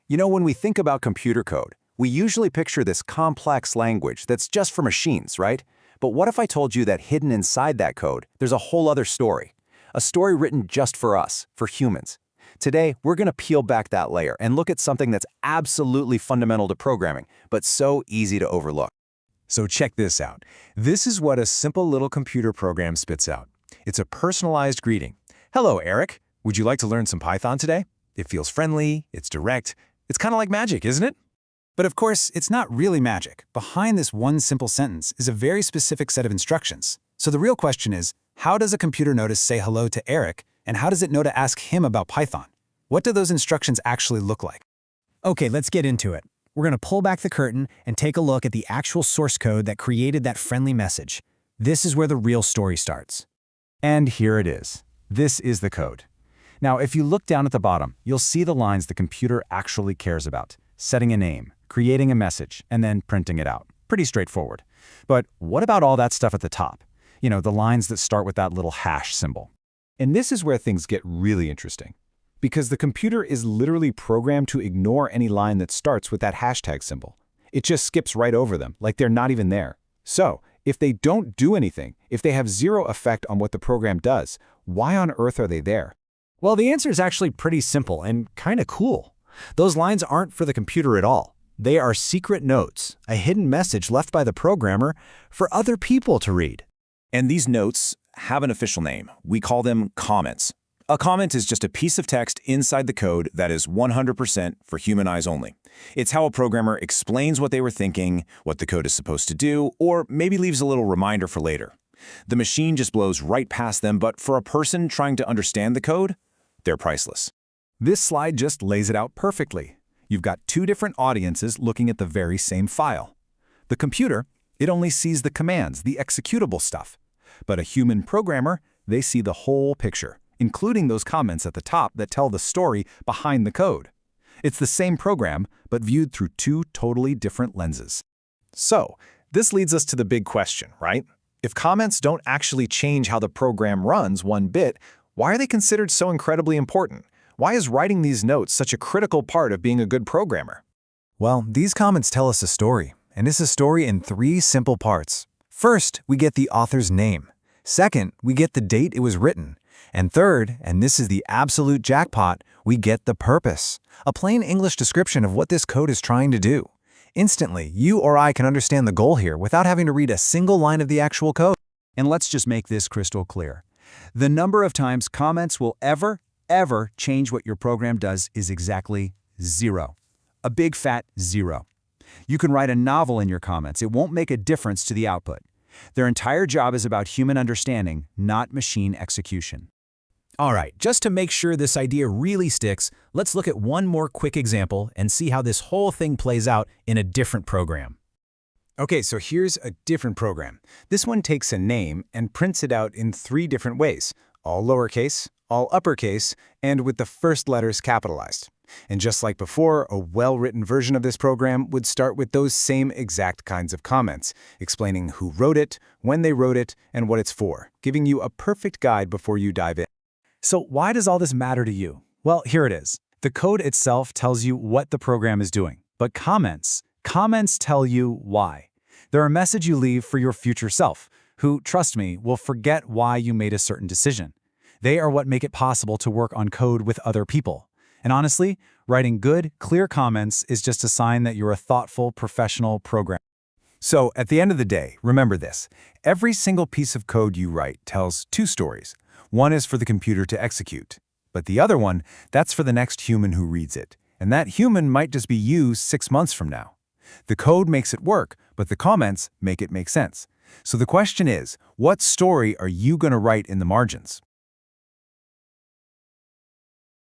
You know, when we think about computer code, we usually picture this complex language that's just for machines, right? But what if I told you that hidden inside that code, there's a whole other story? A story written just for us, for humans. Today, we're going to peel back that layer and look at something that's absolutely fundamental to programming, but so easy to overlook. So check this out. This is what a simple little computer program spits out. It's a personalized greeting. Hello, Eric. Would you like to learn some Python today? It feels friendly, it's direct. It's kind of like magic, isn't it? But of course, it's not really magic. Behind this one simple sentence is a very specific set of instructions. So the real question is, how does a computer know to say hello to Eric, and how does it know to ask him about Python? What do those instructions actually look like? Okay, let's get into it. We're going to pull back the curtain and take a look at the actual source code that created that friendly message. This is where the real story starts. And here it is. This is the code. Now, if you look down at the bottom, you'll see the lines the computer actually cares about. Setting a name, creating a message, and then printing it out. Pretty straightforward. But what about all that stuff at the top? You know, the lines that start with that little hash symbol. And this is where things get really interesting. Because the computer is literally programmed to ignore any line that starts with that hashtag symbol. It just skips right over them, like they're not even there. So, if they don't do anything, if they have zero effect on what the program does, why on earth are they there? Well, the answer is actually pretty simple and kind of cool. Those lines aren't for the computer at all. They are secret notes, a hidden message left by the programmer for other people to read. And these notes have an official name. We call them comments. A comment is just a piece of text inside the code that is 100% for human eyes only. It's how a programmer explains what they were thinking, what the code is supposed to do, or maybe leaves a little reminder for later. The machine just blows right past them, but for a person trying to understand the code, they're priceless. This slide just lays it out perfectly. You've got two different audiences looking at the very same file. The computer, it only sees the commands, the executable stuff. But a human programmer, they see the whole picture, including those comments at the top that tell the story behind the code. It's the same program, but viewed through two totally different lenses. So, this leads us to the big question, right? If comments don't actually change how the program runs one bit, why are they considered so incredibly important? Why is writing these notes such a critical part of being a good programmer? Well, these comments tell us a story, and it's a story in three simple parts. First, we get the author's name. Second, we get the date it was written. And third, and this is the absolute jackpot, we get the purpose, a plain English description of what this code is trying to do. Instantly, you or I can understand the goal here without having to read a single line of the actual code. And let's just make this crystal clear. The number of times comments will ever change what your program does is exactly 0. A big fat 0. You can write a novel in your comments. It won't make a difference to the output. Their entire job is about human understanding, not machine execution. All right, just to make sure this idea really sticks, let's look at one more quick example and see how this whole thing plays out in a different program. Okay, so here's a different program. This one takes a name and prints it out in three different ways, all lowercase, all uppercase, and with the first letters capitalized. And just like before, a well-written version of this program would start with those same exact kinds of comments, explaining who wrote it, when they wrote it, and what it's for, giving you a perfect guide before you dive in. So why does all this matter to you? Well, here it is. The code itself tells you what the program is doing, but comments tell you why. They're a message you leave for your future self, who, trust me, will forget why you made a certain decision. They are what make it possible to work on code with other people. And honestly, writing good, clear comments is just a sign that you're a thoughtful, professional programmer. So at the end of the day, remember this. Every single piece of code you write tells two stories. One is for the computer to execute, but the other one, that's for the next human who reads it. And that human might just be you 6 months from now. The code makes it work, but the comments make it make sense. So the question is, what story are you going to write in the margins?